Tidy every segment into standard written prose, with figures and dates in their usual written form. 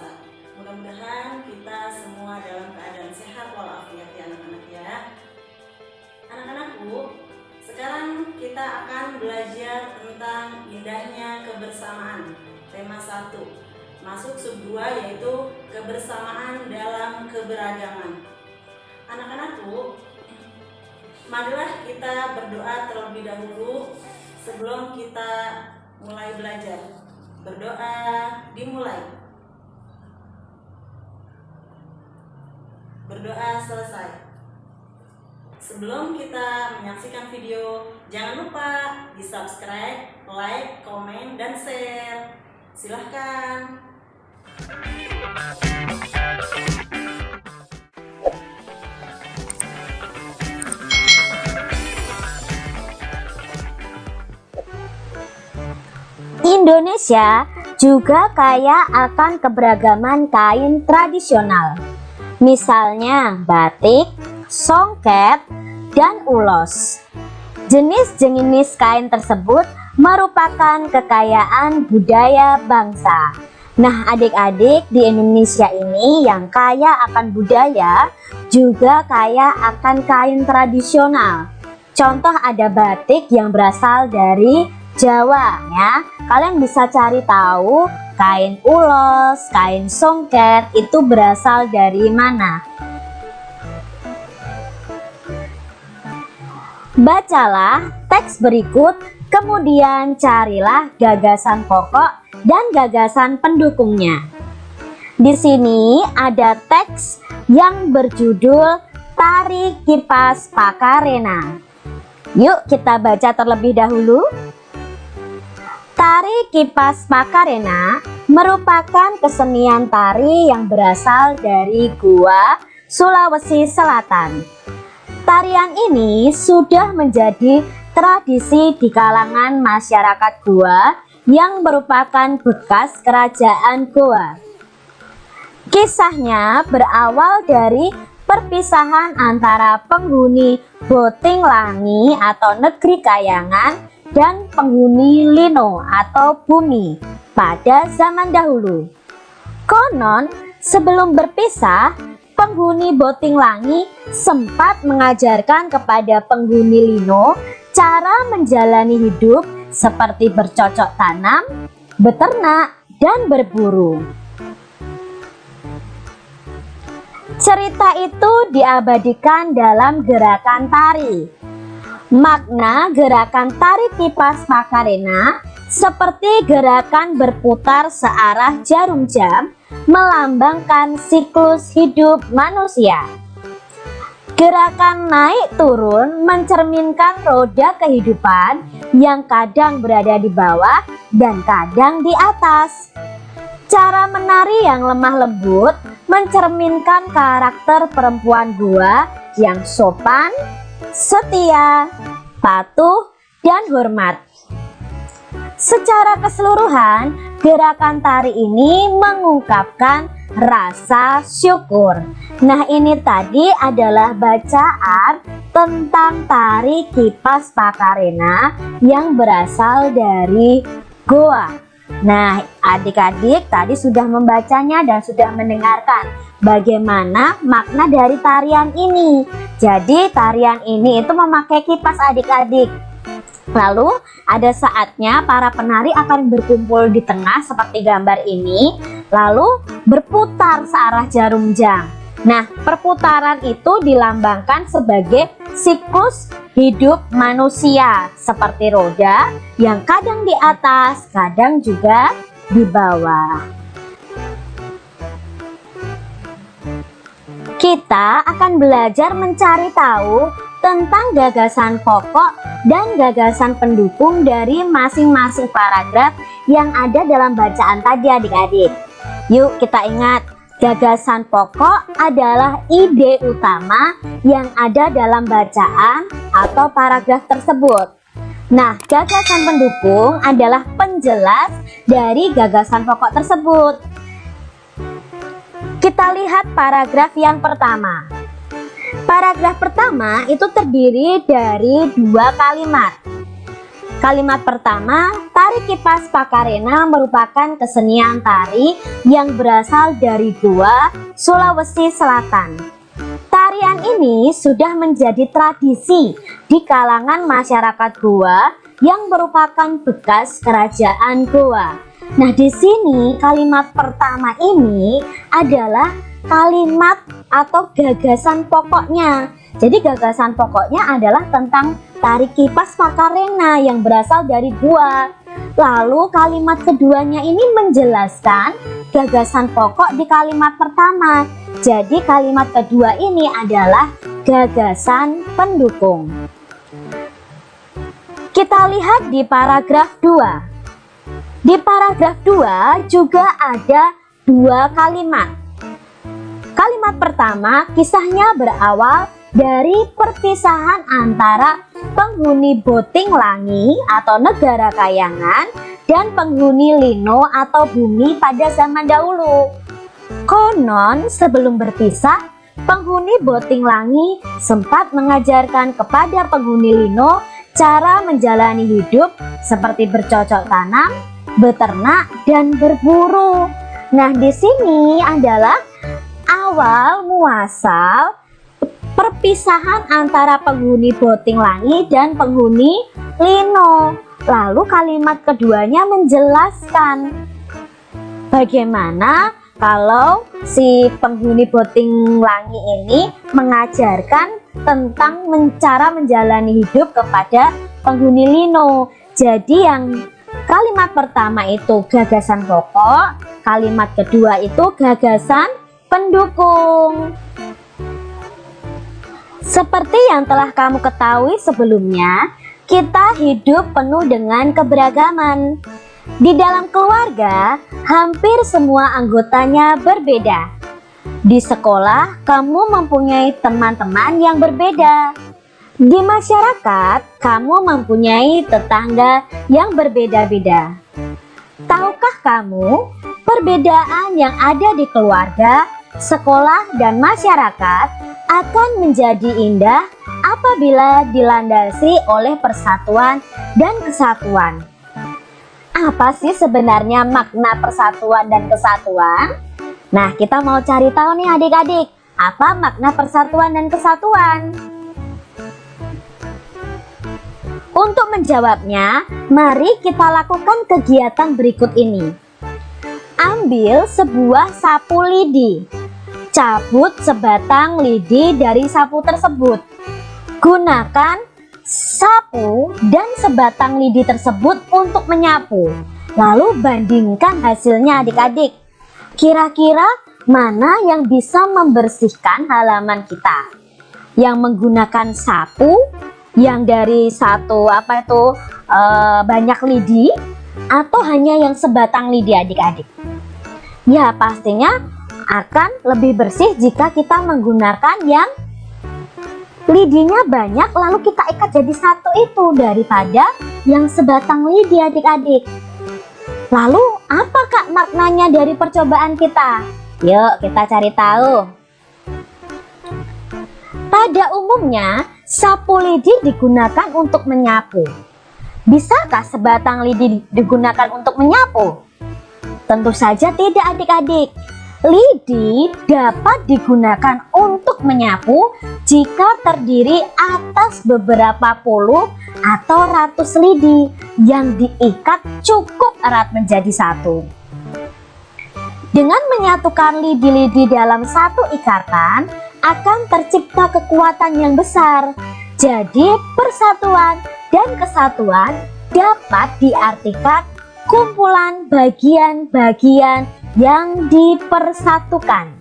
puasa. Mudah-mudahan kita semua dalam keadaan sehat walafiat ya anak-anak ya. Anak-anakku, sekarang kita akan belajar tentang indahnya kebersamaan. Tema 1 masuk sub 2 yaitu kebersamaan dalam keberagaman. Anak-anakku, marilah kita berdoa terlebih dahulu sebelum kita mulai belajar. Berdoa dimulai. Berdoa selesai. Sebelum kita menyaksikan video, jangan lupa di subscribe, like, komen, dan share. Silahkan. Indonesia juga kaya akan keberagaman kain tradisional. Misalnya batik, songket, dan ulos. Jenis-jenis kain tersebut merupakan kekayaan budaya bangsa. Nah, adik-adik, di Indonesia ini yang kaya akan budaya juga kaya akan kain tradisional. Contoh ada batik yang berasal dari Jawa ya. Kalian bisa cari tahu kain ulos, kain songket itu berasal dari mana. Bacalah teks berikut, kemudian carilah gagasan pokok dan gagasan pendukungnya. Di sini ada teks yang berjudul Tari Kipas Pakarena. Yuk kita baca terlebih dahulu. Tari Kipas Pakarena merupakan kesenian tari yang berasal dari Goa, Sulawesi Selatan. Tarian ini sudah menjadi tradisi di kalangan masyarakat Goa yang merupakan bekas kerajaan Goa. Kisahnya berawal dari perpisahan antara penghuni Boting Langi atau negeri kayangan dan penghuni Lino atau bumi pada zaman dahulu. Konon sebelum berpisah, penghuni Boting Langi sempat mengajarkan kepada penghuni Lino cara menjalani hidup seperti bercocok tanam, beternak, dan berburu. Cerita itu diabadikan dalam gerakan tari. Makna gerakan tari kipas Pakarena seperti gerakan berputar searah jarum jam melambangkan siklus hidup manusia. Gerakan naik turun mencerminkan roda kehidupan yang kadang berada di bawah dan kadang di atas. Cara menari yang lemah lembut mencerminkan karakter perempuan Goa yang sopan, setia, patuh, dan hormat. Secara keseluruhan, gerakan tari ini mengungkapkan rasa syukur. Nah, ini tadi adalah bacaan tentang tari kipas Pakarena yang berasal dari Goa. Nah, adik-adik tadi sudah membacanya dan sudah mendengarkan bagaimana makna dari tarian ini. Jadi tarian ini itu memakai kipas adik-adik. Lalu ada saatnya para penari akan berkumpul di tengah seperti gambar ini, lalu berputar searah jarum jam. Nah, perputaran itu dilambangkan sebagai siklus hidup manusia seperti roda yang kadang di atas, kadang juga di bawah. Kita akan belajar mencari tahu tentang gagasan pokok dan gagasan pendukung dari masing-masing paragraf yang ada dalam bacaan tadi adik-adik. Yuk kita ingat, gagasan pokok adalah ide utama yang ada dalam bacaan atau paragraf tersebut. Nah, gagasan pendukung adalah penjelas dari gagasan pokok tersebut. Kita lihat paragraf yang pertama. Paragraf pertama itu terdiri dari 2 kalimat. Kalimat pertama, tari kipas Pakarena merupakan kesenian tari yang berasal dari Goa, Sulawesi Selatan. Tarian ini sudah menjadi tradisi di kalangan masyarakat Goa yang merupakan bekas kerajaan Goa. Nah, di sini kalimat pertama ini adalah kalimat atau gagasan pokoknya. Jadi gagasan pokoknya adalah tentang tari kipas Pakarena yang berasal dari Goa. Lalu kalimat keduanya ini menjelaskan gagasan pokok di kalimat pertama. Jadi kalimat kedua ini adalah gagasan pendukung. Kita lihat di paragraf 2. Di paragraf 2 juga ada dua kalimat. Kalimat pertama, kisahnya berawal dari perpisahan antara penghuni Boting Langi atau negara Kayangan dan penghuni Lino atau bumi pada zaman dahulu. Konon sebelum berpisah, penghuni Boting Langi sempat mengajarkan kepada penghuni Lino cara menjalani hidup seperti bercocok tanam, beternak, dan berburu. Nah, di sini adalah awal muasal perpisahan antara penghuni Boting Langi dan penghuni Lino. Lalu kalimat keduanya menjelaskan bagaimana kalau si penghuni Boting Langi ini mengajarkan tentang cara menjalani hidup kepada penghuni Lino. Jadi yang kalimat pertama itu gagasan pokok, kalimat kedua itu gagasan pendukung. Seperti yang telah kamu ketahui sebelumnya, kita hidup penuh dengan keberagaman. Di dalam keluarga, hampir semua anggotanya berbeda. Di sekolah, kamu mempunyai teman-teman yang berbeda. Di masyarakat, kamu mempunyai tetangga yang berbeda-beda. Tahukah kamu, perbedaan yang ada di keluarga, sekolah, dan masyarakat akan menjadi indah apabila dilandasi oleh persatuan dan kesatuan. Apa sih sebenarnya makna persatuan dan kesatuan? Nah, kita mau cari tahu nih adik-adik, apa makna persatuan dan kesatuan? Untuk menjawabnya, mari kita lakukan kegiatan berikut ini. Ambil sebuah sapu lidi. Cabut sebatang lidi dari sapu tersebut. Gunakan sapu dan sebatang lidi tersebut untuk menyapu. Lalu bandingkan hasilnya adik-adik. Kira-kira mana yang bisa membersihkan halaman kita? Yang menggunakan sapu yang dari banyak lidi, atau hanya yang sebatang lidi adik-adik? Ya, pastinya akan lebih bersih jika kita menggunakan yang lidinya banyak lalu kita ikat jadi satu itu daripada yang sebatang lidi adik-adik. Lalu apa Kak maknanya dari percobaan kita? Yuk kita cari tahu. Pada umumnya sapu lidi digunakan untuk menyapu. Bisakah sebatang lidi digunakan untuk menyapu? Tentu saja tidak adik-adik. Lidi dapat digunakan untuk menyapu jika terdiri atas beberapa puluh atau ratus lidi yang diikat cukup erat menjadi satu. Dengan menyatukan lidi-lidi dalam satu ikatan, akan tercipta kekuatan yang besar. Jadi persatuan dan kesatuan dapat diartikan kumpulan bagian-bagian yang dipersatukan.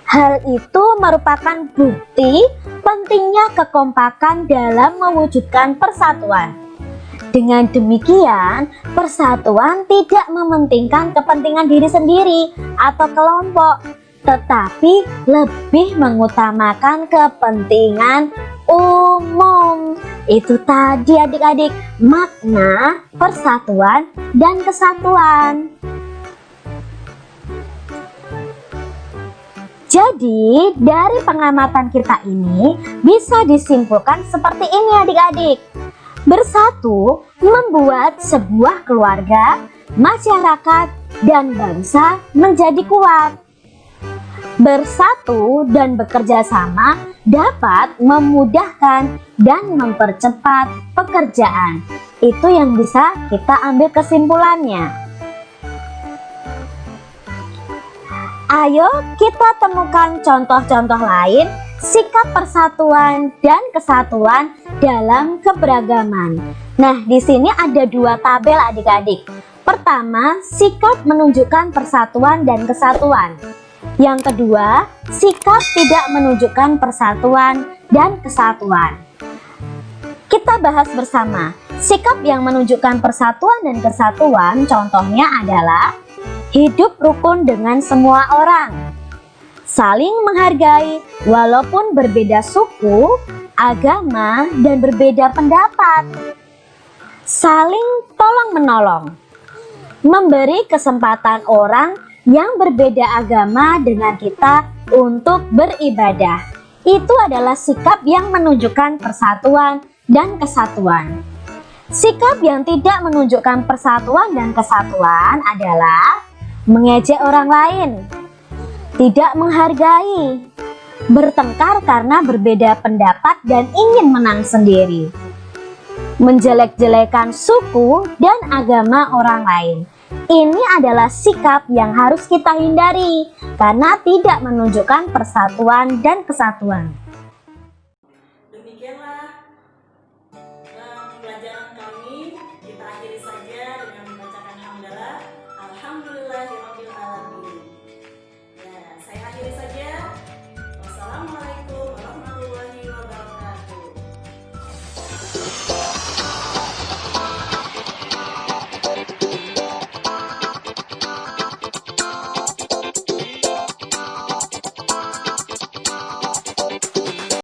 Hal itu merupakan bukti pentingnya kekompakan dalam mewujudkan persatuan. Dengan demikian, persatuan tidak mementingkan kepentingan diri sendiri atau kelompok, tetapi lebih mengutamakan kepentingan umum. Itu tadi adik-adik makna persatuan dan kesatuan. Jadi dari pengamatan kita ini bisa disimpulkan seperti ini adik-adik. Bersatu membuat sebuah keluarga, masyarakat, dan bangsa menjadi kuat. Bersatu dan bekerja sama dapat memudahkan dan mempercepat pekerjaan. Itu yang bisa kita ambil kesimpulannya. Ayo kita temukan contoh-contoh lain sikap persatuan dan kesatuan dalam keberagaman. Nah, di sini ada dua tabel adik-adik. Pertama, sikap menunjukkan persatuan dan kesatuan. Yang kedua, sikap tidak menunjukkan persatuan dan kesatuan. Kita bahas bersama. Sikap yang menunjukkan persatuan dan kesatuan contohnya adalah hidup rukun dengan semua orang, saling menghargai walaupun berbeda suku, agama, dan berbeda pendapat, saling tolong-menolong, memberi kesempatan orang yang berbeda agama dengan kita untuk beribadah. Itu adalah sikap yang menunjukkan persatuan dan kesatuan. Sikap yang tidak menunjukkan persatuan dan kesatuan adalah mengejek orang lain, tidak menghargai, bertengkar karena berbeda pendapat dan ingin menang sendiri, menjelek-jelekan suku dan agama orang lain. Ini adalah sikap yang harus kita hindari karena tidak menunjukkan persatuan dan kesatuan. Demikianlah pembelajaran kami. Kita akhiri saja dengan membacakan hamdalah. Alhamdulillahirabbil alamin.